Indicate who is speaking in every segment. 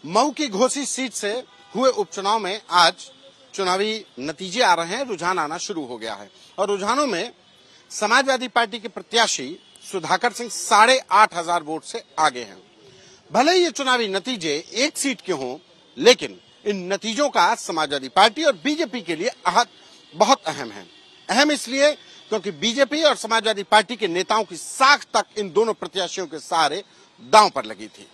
Speaker 1: मऊ की घोसी सीट से हुए उपचुनाव में आज चुनावी नतीजे आ रहे हैं, रुझान आना शुरू हो गया है और रुझानों में समाजवादी पार्टी के प्रत्याशी सुधाकर सिंह 8,500 वोट से आगे हैं। भले ही ये चुनावी नतीजे एक सीट के हों, लेकिन इन नतीजों का समाजवादी पार्टी और बीजेपी के लिए बहुत अहम है। अहम इसलिए क्योंकि बीजेपी और समाजवादी पार्टी के नेताओं की साख तक इन दोनों प्रत्याशियों के सहारे दांव पर लगी थी।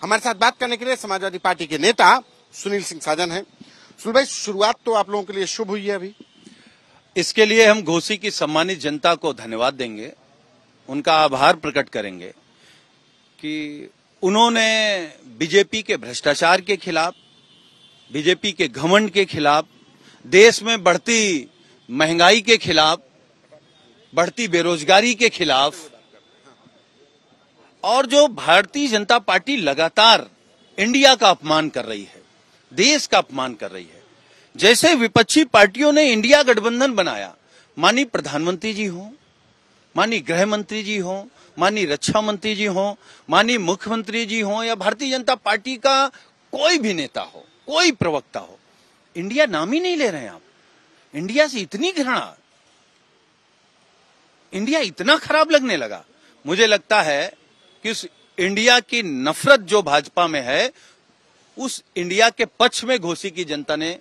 Speaker 1: हमारे साथ बात करने के लिए समाजवादी पार्टी के नेता सुनील सिंह साजन हैं। सुनील भाई, शुरुआत तो आप लोगों के लिए शुभ हुई है अभी।
Speaker 2: इसके लिए हम घोसी की सम्मानित जनता को धन्यवाद देंगे, उनका आभार प्रकट करेंगे कि उन्होंने बीजेपी के भ्रष्टाचार के खिलाफ, बीजेपी के घमंड के खिलाफ, देश में बढ़ती महंगाई के खिलाफ, बढ़ती बेरोजगारी के खिलाफ और जो भारतीय जनता पार्टी लगातार इंडिया का अपमान कर रही है, देश का अपमान कर रही है, जैसे विपक्षी पार्टियों ने इंडिया गठबंधन बनाया, माननीय प्रधानमंत्री जी हों, माननीय गृह मंत्री जी हों, माननीय रक्षा मंत्री जी हों, माननीय मुख्यमंत्री जी हों या भारतीय जनता पार्टी का कोई भी नेता हो, कोई प्रवक्ता हो, इंडिया नाम ही नहीं ले रहे हैं आप। इंडिया से इतनी घृणा, इंडिया इतना खराब लगने लगा। मुझे लगता है कि उस इंडिया की नफरत जो भाजपा में है, उस इंडिया के पक्ष में घोसी की जनता ने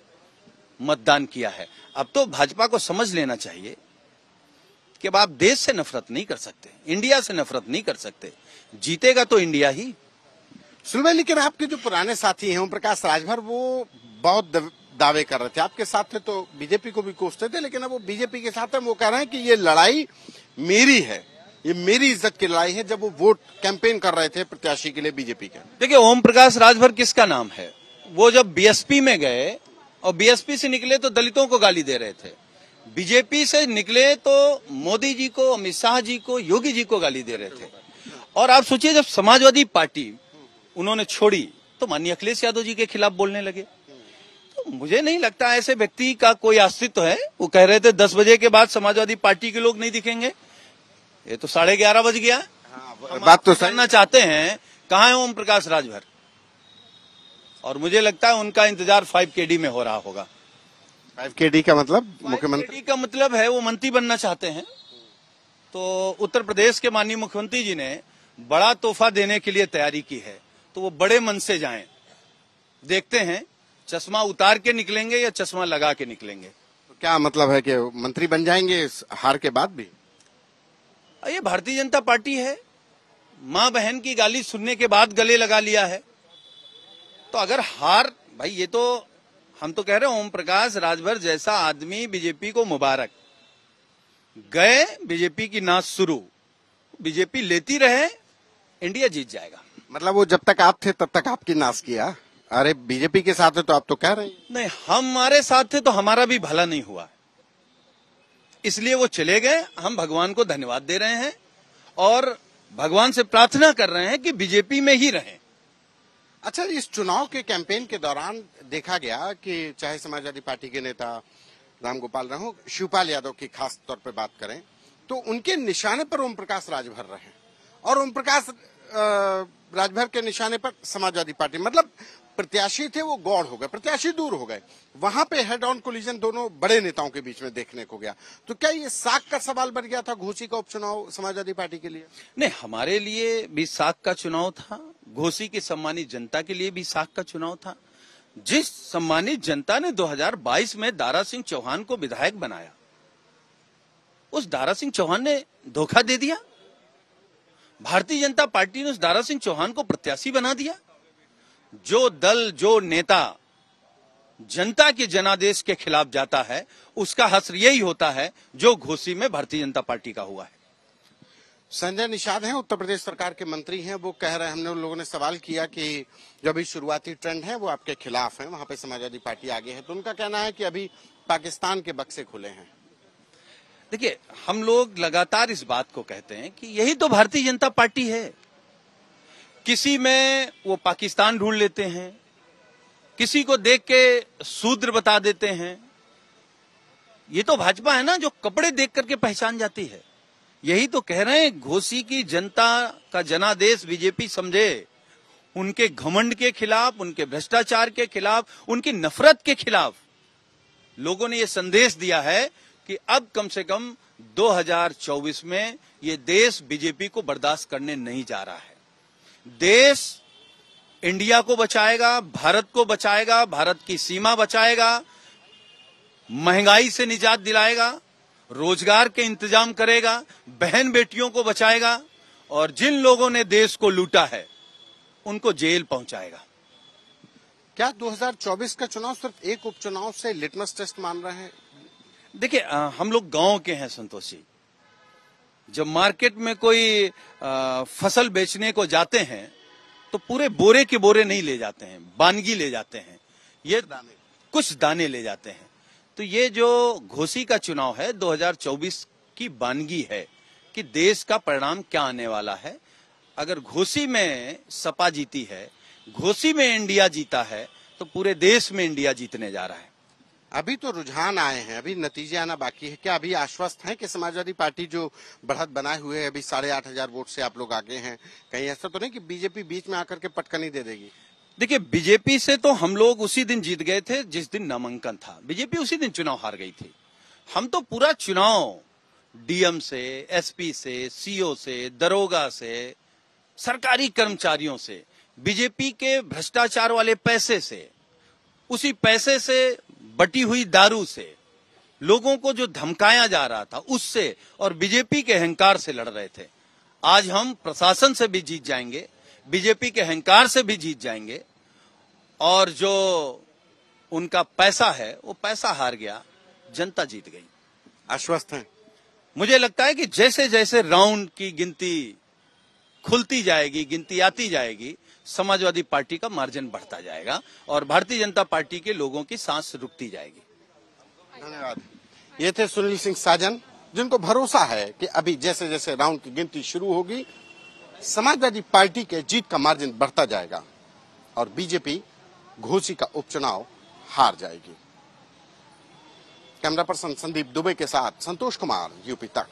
Speaker 2: मतदान किया है। अब तो भाजपा को समझ लेना चाहिए कि अब आप देश से नफरत नहीं कर सकते, इंडिया से नफरत नहीं कर सकते, जीतेगा तो इंडिया ही।
Speaker 1: सुनील भाई, लेकिन आपके जो पुराने साथी हैं ओम प्रकाश राजभर, वो बहुत दावे कर रहे थे, आपके साथ थे तो बीजेपी को भी कोसते थे, लेकिन अब वो बीजेपी के साथ हैं। वो कह रहे हैं कि ये लड़ाई मेरी है, ये मेरी इज्जत की लड़ाई है, जब वो वोट कैंपेन कर रहे थे प्रत्याशी के लिए बीजेपी के।
Speaker 2: देखिए, ओम प्रकाश राजभर किसका नाम है? वो जब बीएसपी में गए और बीएसपी से निकले तो दलितों को गाली दे रहे थे, बीजेपी से निकले तो मोदी जी को, अमित शाह जी को, योगी जी को गाली दे रहे थे। और आप सोचिए, जब समाजवादी पार्टी उन्होंने छोड़ी तो माननीय अखिलेश यादव जी के खिलाफ बोलने लगे। तो मुझे नहीं लगता ऐसे व्यक्ति का कोई अस्तित्व है। वो कह रहे थे 10 बजे के बाद समाजवादी पार्टी के लोग नहीं दिखेंगे, ये तो 11:30 बज गया।
Speaker 1: बात तो
Speaker 2: करना चाहते हैं, कहाँ है ओम प्रकाश राजभर? और मुझे लगता है उनका इंतजार 5KD में हो रहा होगा।
Speaker 1: 5KD का मतलब मुख्यमंत्री
Speaker 2: 5KD का मतलब है वो मंत्री बनना चाहते हैं। तो उत्तर प्रदेश के माननीय मुख्यमंत्री जी ने बड़ा तोहफा देने के लिए तैयारी की है, तो वो बड़े मन से जाएं। देखते हैं चश्मा उतार के निकलेंगे या चश्मा लगा के निकलेंगे।
Speaker 1: तो क्या मतलब है कि मंत्री बन जाएंगे इस हार के बाद भी?
Speaker 2: ये भारतीय जनता पार्टी है, माँ बहन की गाली सुनने के बाद गले लगा लिया है। तो अगर हार, भाई ये तो हम तो कह रहे हैं ओम प्रकाश राजभर जैसा आदमी बीजेपी को मुबारक। गए, बीजेपी की नाच शुरू, बीजेपी लेती रहे, इंडिया जीत जाएगा।
Speaker 1: मतलब वो जब तक आप थे तब तक आपकी नाश किया। अरे बीजेपी के साथ है तो आप तो कह रहे हैं।
Speaker 2: नहीं, हमारे साथ थे तो हमारा भी भला नहीं हुआ, इसलिए वो चले गए। हम भगवान को धन्यवाद दे रहे हैं और भगवान से प्रार्थना कर रहे हैं कि बीजेपी में ही रहें।
Speaker 1: अच्छा, इस चुनाव के कैंपेन के दौरान देखा गया कि चाहे समाजवादी पार्टी के नेता रामगोपाल रहो, शिवपाल यादव की खास तौर पर बात करें तो उनके निशाने पर ओम प्रकाश राजभर रहे और ओम प्रकाश राजभर के निशाने पर समाजवादी पार्टी, मतलब प्रत्याशी थे वो गौड़ हो गए, प्रत्याशी दूर हो गए। वहां पे हेड ऑन कोलिजन दोनों बड़े नेताओं के बीच में देखने को गया। तो क्या ये साख का सवाल बन गया था घोसी का उपचुनाव समाजवादी पार्टी के लिए?
Speaker 2: नहीं, हमारे लिए भी साख का चुनाव था, घोसी की सम्मानित जनता के लिए भी साख का चुनाव था। जिस सम्मानित जनता ने 2022 में दारा सिंह चौहान को विधायक बनाया, उस दारा सिंह चौहान ने धोखा दे दिया। भारतीय जनता पार्टी ने उस दारा सिंह चौहान को प्रत्याशी बना दिया। जो दल, जो नेता जनता के जनादेश के खिलाफ जाता है, उसका हश्र यही होता है जो घोसी में भारतीय जनता पार्टी का हुआ है।
Speaker 1: संजय निषाद हैं, उत्तर प्रदेश सरकार के मंत्री हैं। वो कह रहे हैं, हमने उन लोगों ने सवाल किया कि जो अभी शुरुआती ट्रेंड है वो आपके खिलाफ है, वहां पे समाजवादी पार्टी आगे है, तो उनका कहना है कि अभी पाकिस्तान के बक्से खुले हैं।
Speaker 2: देखिए, हम लोग लगातार इस बात को कहते हैं कि यही तो भारतीय जनता पार्टी है। किसी में वो पाकिस्तान ढूंढ लेते हैं, किसी को देख के शूद्र बता देते हैं। ये तो भाजपा है ना, जो कपड़े देख करके पहचान जाती है। यही तो कह रहे हैं, घोसी की जनता का जनादेश बीजेपी समझे, उनके घमंड के खिलाफ, उनके भ्रष्टाचार के खिलाफ, उनकी नफरत के खिलाफ लोगों ने यह संदेश दिया है कि अब कम से कम 2024 में ये देश बीजेपी को बर्दाश्त करने नहीं जा रहा है। देश इंडिया को बचाएगा, भारत को बचाएगा, भारत की सीमा बचाएगा, महंगाई से निजात दिलाएगा, रोजगार के इंतजाम करेगा, बहन बेटियों को बचाएगा और जिन लोगों ने देश को लूटा है उनको जेल पहुंचाएगा।
Speaker 1: क्या 2024 का चुनाव सिर्फ एक उपचुनाव से लिटमस टेस्ट मान रहे हैं?
Speaker 2: देखिए, हम लोग गांव के हैं संतोष जी। जब मार्केट में कोई फसल बेचने को जाते हैं तो पूरे बोरे के बोरे नहीं ले जाते हैं, बानगी ले जाते हैं, ये कुछ दाने ले जाते हैं। तो ये जो घोसी का चुनाव है 2024 की बानगी है कि देश का परिणाम क्या आने वाला है। अगर घोसी में सपा जीती है, घोसी में इंडिया जीता है, तो पूरे देश में इंडिया जीतने जा रहा है।
Speaker 1: अभी तो रुझान आए हैं, अभी नतीजे आना बाकी है। क्या अभी आश्वस्त हैं कि समाजवादी पार्टी जो बढ़त बनाए हुए है, अभी 8,500 वोट से आप लोग आगे हैं, कहीं ऐसा तो नहीं कि बीजेपी बीच में आकर के पटकनी दे देगी?
Speaker 2: देखिए, बीजेपी से तो हम लोग उसी दिन जीत गए थे जिस दिन नामांकन था। बीजेपी उसी दिन चुनाव हार गई थी। हम तो पूरा चुनाव डीएम से, एसपी से, सीओ से, दरोगा से, सरकारी कर्मचारियों से, बीजेपी के भ्रष्टाचार वाले पैसे से, उसी पैसे से बटी हुई दारू से, लोगों को जो धमकाया जा रहा था उससे और बीजेपी के अहंकार से लड़ रहे थे। आज हम प्रशासन से भी जीत जाएंगे, बीजेपी के अहंकार से भी जीत जाएंगे और जो उनका पैसा है वो पैसा हार गया, जनता जीत गई।
Speaker 1: आश्वस्त हैं?
Speaker 2: मुझे लगता है कि जैसे जैसे राउंड की गिनती खुलती जाएगी, गिनती आती जाएगी, समाजवादी पार्टी का मार्जिन बढ़ता जाएगा और भारतीय जनता पार्टी के लोगों की सांस रुकती जाएगी।
Speaker 1: धन्यवाद। ये थे सुनील सिंह साजन, जिनको भरोसा है कि अभी जैसे जैसे राउंड की गिनती शुरू होगी, समाजवादी पार्टी के जीत का मार्जिन बढ़ता जाएगा और बीजेपी घोसी का उपचुनाव हार जाएगी। कैमरा पर्सन संदीप दुबे के साथ संतोष कुमार, यूपी तक।